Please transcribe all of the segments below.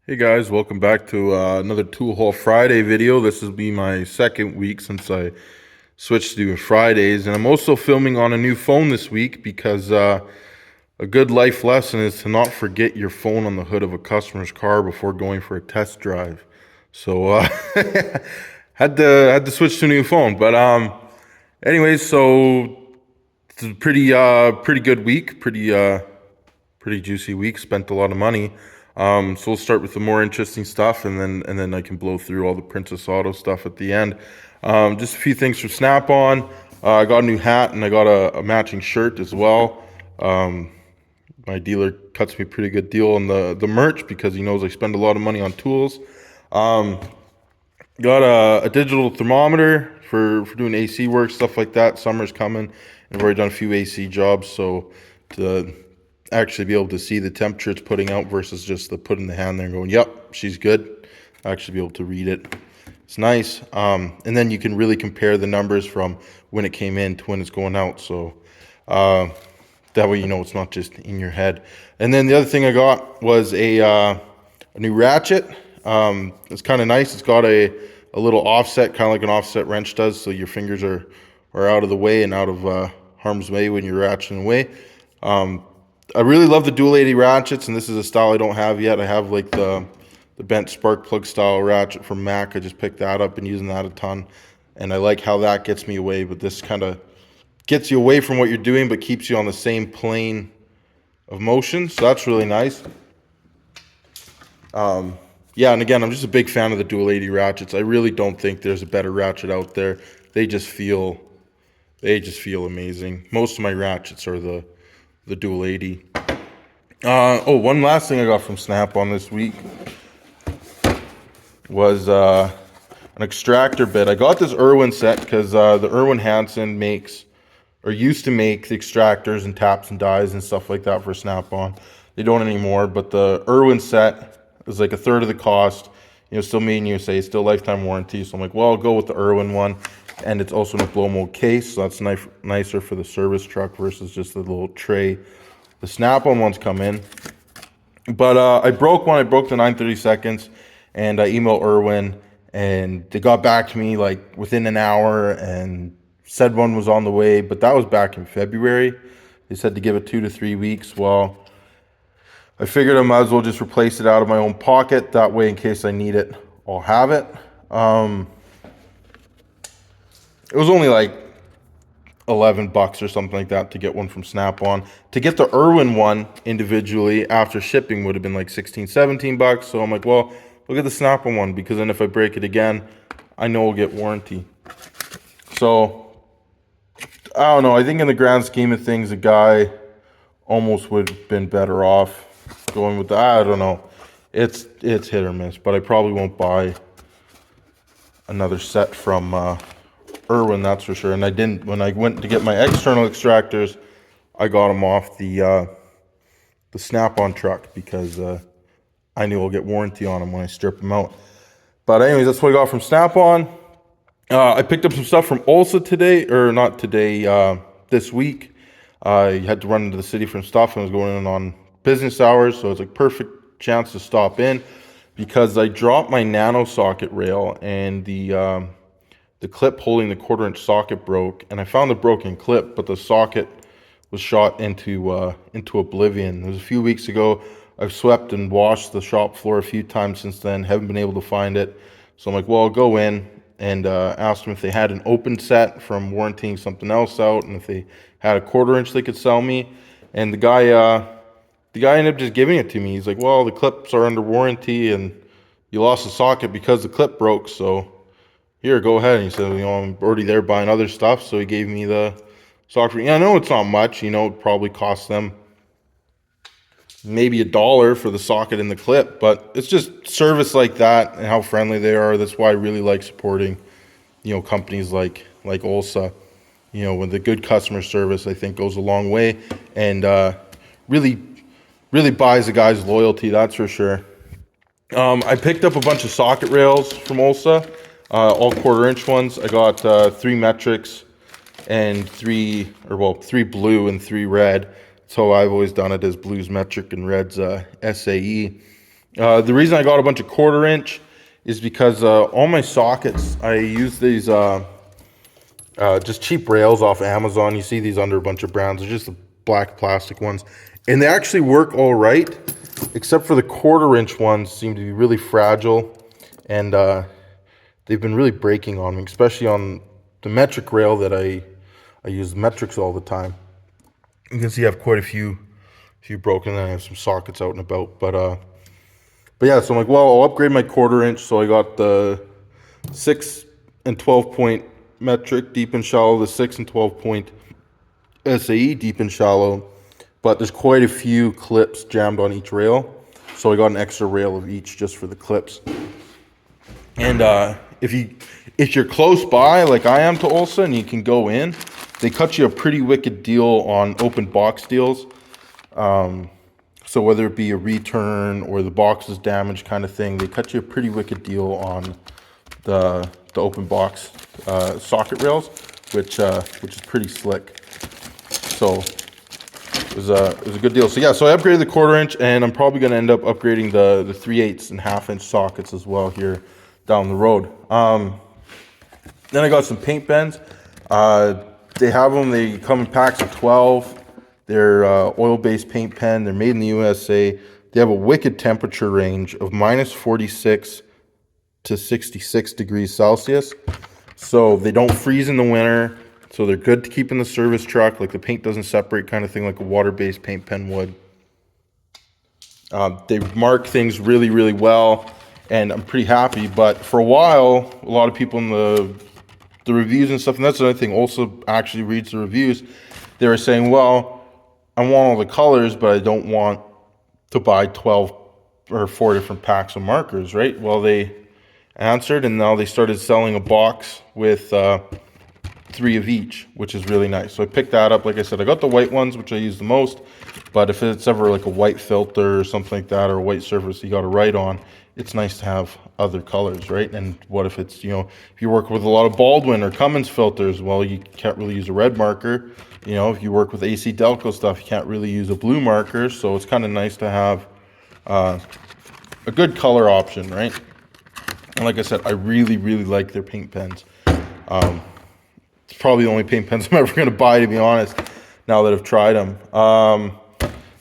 Hey guys, welcome back to another Tool Haul Friday video. This will be my second week since I switched to doing Fridays, and I'm also filming on a new phone this week because a good life lesson is to not forget your phone on the hood of a customer's car before going for a test drive. So had to switch to a new phone, but anyways, so it's a pretty good week, pretty juicy week. Spent a lot of money. So we'll start with the more interesting stuff, and then I can blow through all the princessauto stuff at the end. Just a few things from SnapOn. I got a new hat and I got a matching shirt as well. My dealer cuts me a pretty good deal on the merch because he knows I spend a lot of money on tools. Got a digital thermometer for doing AC work, stuff like that. Summer's coming, and I've already done a few AC jobs, so to actually be able to see the temperature it's putting out versus just the putting the hand there and going, yep, she's good. Actually be able to read it. It's nice. And then you can really compare the numbers from when it came in to when it's going out. So that way you know it's not just in your head. And then the other thing I got was a new ratchet. It's kind of nice. It's got a little offset, kind of like an offset wrench does, so your fingers are out of the way and out of harm's way when you're ratcheting away. I really love the dual 80 ratchets, and this is a style I don't have yet. I have like the bent spark plug style ratchet from Mac. I just picked that up and using that a ton, and I like how that gets me away, but this kind of gets you away from what you're doing but keeps you on the same plane of motion, so that's really nice. Yeah, and again, I'm just a big fan of the dual 80 ratchets. I really don't think there's a better ratchet out there. They just feel amazing. Most of my ratchets are the dual 80. Oh, one last thing I got from SnapOn this week was an extractor bit. I got this Irwin set because the Irwin Hansen makes, or used to make, the extractors and taps and dies and stuff like that for SnapOn. They don't anymore, but the Irwin set is like a third of the cost. You know, still made in USA, still lifetime warranty. So I'm like, well, I'll go with the Irwin one. And it's also in a blow mold case, so that's nicer for the service truck versus just the little tray the SnapOn ones come in. But I broke one. I broke the 9/32, and I emailed Irwin, and they got back to me like within an hour and said one was on the way, but that was back in February. They said to give it 2 to 3 weeks. Well, I figured I might as well just replace it out of my own pocket. That way, in case I need it, I'll have it. It was only like $11 or something like that to get one from SnapOn. To get the Irwin one individually after shipping would have been like 16, $17. So I'm like, well, look at the SnapOn one, because then if I break it again, I know I'll get warranty. So I don't know. I think in the grand scheme of things, a guy almost would have been better off going with the, I don't know. It's hit or miss, but I probably won't buy another set from Irwin, that's for sure. And I didn't, when I went to get my external extractors, I got them off the SnapOn truck because I knew I'll get warranty on them when I strip them out. But anyways, that's what I got from SnapOn. I picked up some stuff from Ulsa today, or not today, this week. I had to run into the city for some stuff, and I was going in on business hours, so it's a perfect chance to stop in because I dropped my nano socket rail, and the clip holding the 1/4-inch socket broke, and I found the broken clip, but the socket was shot into oblivion. It was a few weeks ago. I've swept and washed the shop floor a few times since then, haven't been able to find it. So I'm like, well, I'll go in and ask them if they had an open set from warranting something else out, and if they had a 1/4-inch they could sell me. And the guy ended up just giving it to me. He's like, well, the clips are under warranty, and you lost the socket because the clip broke, so here, go ahead. And he said, you know, I'm already there buying other stuff, so he gave me the socket. Yeah, I know it's not much, you know, it probably cost them maybe $1 for the socket and the clip, but it's just service like that and how friendly they are. That's why I really like supporting, you know, companies like Olsa. You know, when the good customer service, I think, goes a long way, and really buys a guy's loyalty, that's for sure. I picked up a bunch of socket rails from Ulsa. All 1/4-inch ones. I got 3 metrics and 3 blue and 3 red. So I've always done it as blues metric and reds SAE. The reason I got a bunch of 1/4 inch is because all my sockets, I use these just cheap rails off Amazon. You see these under a bunch of brands. They're just the black plastic ones. And they actually work all right, except for the 1/4 inch ones seem to be really fragile. And they've been really breaking on me, especially on the metric rail that I use metrics all the time. You can see I have quite a few broken, and I have some sockets out and about. But yeah, so I'm like, well, I'll upgrade my 1/4 inch. So I got the 6 and 12 point metric deep and shallow, the 6 and 12 point SAE deep and shallow. But there's quite a few clips jammed on each rail. So I got an extra rail of each just for the clips. And if you're close by, like I am to Ulsa, and you can go in, they cut you a pretty wicked deal on open box deals. So whether it be a return or the box is damaged kind of thing, they cut you a pretty wicked deal on the open box socket rails, which is pretty slick. So it was a good deal. So yeah, so I upgraded the 1/4 inch, and I'm probably going to end up upgrading the 3/8 and 1/2 inch sockets as well here down the road. Then I got some paint pens. They have them. They come in packs of 12. They're oil-based paint pen. They're made in the USA. They have a wicked temperature range of -46 to 66 degrees Celsius. So they don't freeze in the winter. So they're good to keep in the service truck. Like the paint doesn't separate kind of thing like a water-based paint pen would. They mark things really, really well, and I'm pretty happy. But for a while, a lot of people in the reviews and stuff, and that's another thing, Ulsa actually reads the reviews. They were saying, well, I want all the colors, but I don't want to buy 12 or 4 different packs of markers, right? Well, they answered, and now they started selling a box with 3 of each, which is really nice. So I picked that up. Like I said, I got the white ones, which I use the most, but if it's ever like a white filter or something like that, or a white surface you got to write on, it's nice to have other colors, right? And what if it's, you know, if you work with a lot of Baldwin or Cummins filters, well, you can't really use a red marker. You know, if you work with AC Delco stuff, you can't really use a blue marker. So it's kind of nice to have a good color option, right? And like I said, I really, really like their paint pens. It's probably the only paint pens I'm ever going to buy, to be honest, now that I've tried them.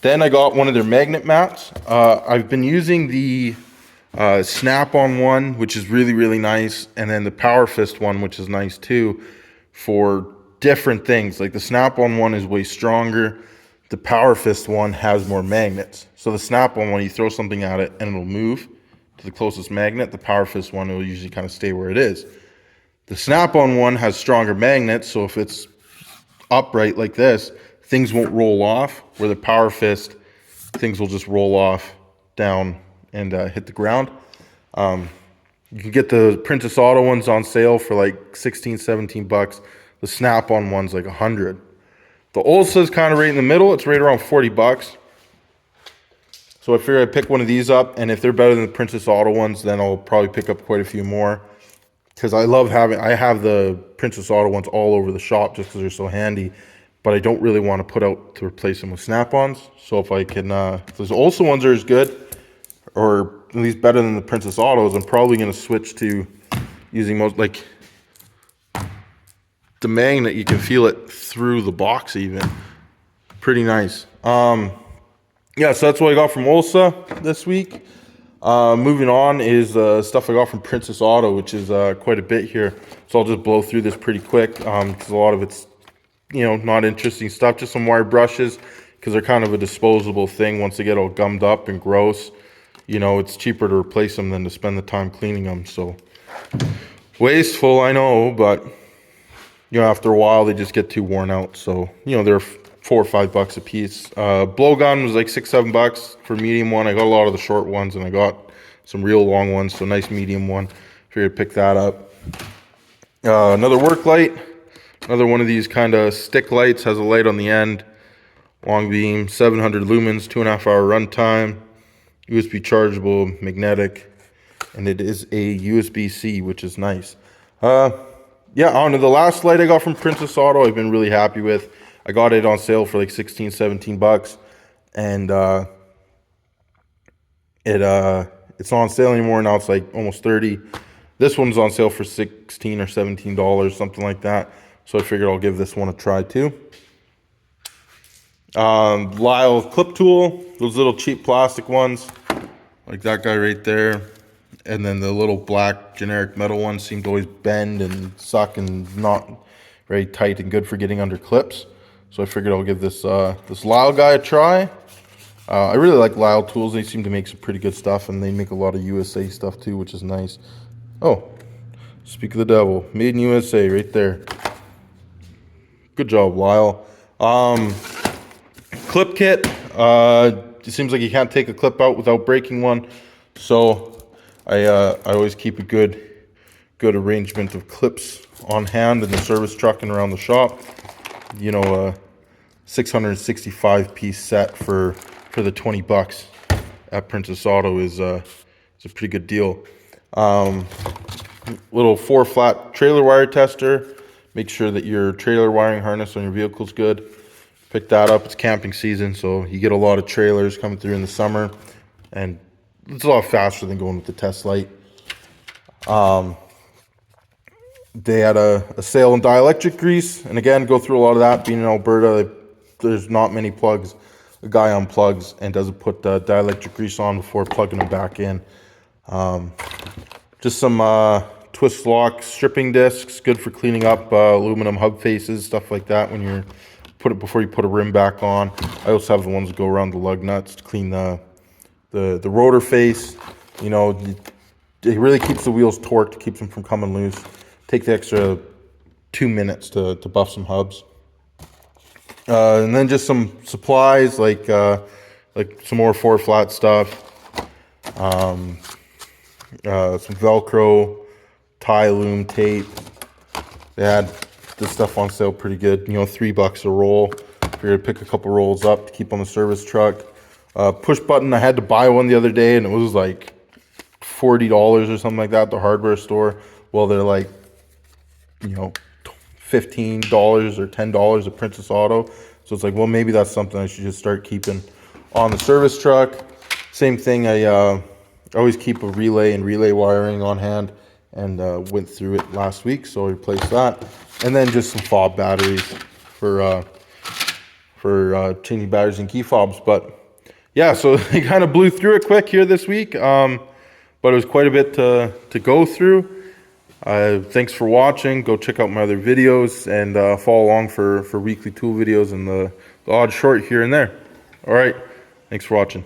Then I got one of their magnet mats. I've been using the SnapOn one, which is really, really nice, and then the Power Fist one, which is nice too, for different things. Like the SnapOn one is way stronger. The Power Fist one has more magnets. So the SnapOn one, you throw something at it and it'll move to the closest magnet. The Power Fist one will usually kind of stay where it is. The SnapOn one has stronger magnets, so if it's upright like this, things won't roll off. Where the Power Fist, things will just roll off down and hit the ground. You can get the princessauto ones on sale for like 16, 17 bucks. The SnapOn one's like 100. The Ulsa is kind of right in the middle. It's right around 40 bucks. So I figured I'd pick one of these up, and if they're better than the princessauto ones, then I'll probably pick up quite a few more. Because I have the princessauto ones all over the shop just because they're so handy, but I don't really want to put out to replace them with Snap-ons. So if I can, if those Ulsa ones are as good, or at least better than the princessautos, I'm probably going to switch to using most, like the magnet, you can feel it through the box even. Pretty nice. Yeah, so that's what I got from Ulsa this week. Moving on is stuff I got from princessauto, which is quite a bit here. So I'll just blow through this pretty quick because a lot of it's, you know, not interesting stuff. Just some wire brushes because they're kind of a disposable thing. Once they get all gummed up and gross, you know, it's cheaper to replace them than to spend the time cleaning them. So wasteful, I know, but you know, after a while they just get too worn out. So, you know, they're 4 or 5 bucks a piece. Blowgun was like 6, 7 bucks for medium one. I got a lot of the short ones, and I got some real long ones, so nice medium one. Figured I'd pick that up. Another work light. Another one of these kind of stick lights, has a light on the end. Long beam, 700 lumens, 2.5 hour runtime. USB chargeable, magnetic, and it is a USB-C, which is nice. Yeah, on to the last light I got from princessauto, I've been really happy with. I got it on sale for like 16, 17 bucks. And It's not on sale anymore. Now it's like almost 30. This one's on sale for $16 or $17, something like that. So I figured I'll give this one a try too. Lisle clip tool, those little cheap plastic ones, like that guy right there. And then the little black generic metal ones seem to always bend and suck and not very tight and good for getting under clips. So I figured I'll give this this Lisle guy a try. I really like Lisle Tools. They seem to make some pretty good stuff, and they make a lot of USA stuff too, which is nice. Oh, speak of the devil, made in USA right there. Good job, Lisle. Clip kit. It seems like you can't take a clip out without breaking one, so I always keep a good arrangement of clips on hand in the service truck and around the shop. You know, a 665 piece set for the 20 bucks at Princess Auto is a pretty good deal. Little 4 flat trailer wire tester. Make sure that your trailer wiring harness on your vehicle is good. Pick that up. It's camping season, so you get a lot of trailers coming through in the summer, and it's a lot faster than going with the test light. They had a sale in dielectric grease, and again, go through a lot of that. Being in Alberta, there's not many plugs. A guy unplugs and doesn't put dielectric grease on before plugging them back in. Just some twist lock stripping discs, good for cleaning up aluminum hub faces, stuff like that when you're before you put a rim back on. I also have the ones that go around the lug nuts to clean the rotor face. You know, it really keeps the wheels torqued, keeps them from coming loose. Take the extra 2 minutes to buff some hubs. And then just some supplies like some more 4 flat stuff, some Velcro, tie loom tape. They had this stuff on sale pretty good, you know, $3 a roll. Figured I'd pick a couple rolls up to keep on the service truck. Push button, I had to buy one the other day, and it was like $40 or something like that at the hardware store. Well, they're like, you know, $15 or $10 at Princess Auto. So it's like, well, maybe that's something I should just start keeping on the service truck. Same thing, I always keep a relay and relay wiring on hand, and went through it last week, so I replaced that. And then just some fob batteries for changing batteries and key fobs. But yeah, so I kind of blew through it quick here this week, but it was quite a bit to go through. Thanks for watching. Go check out my other videos, and follow along for weekly tool videos and the odd short here and there. All right, thanks for watching.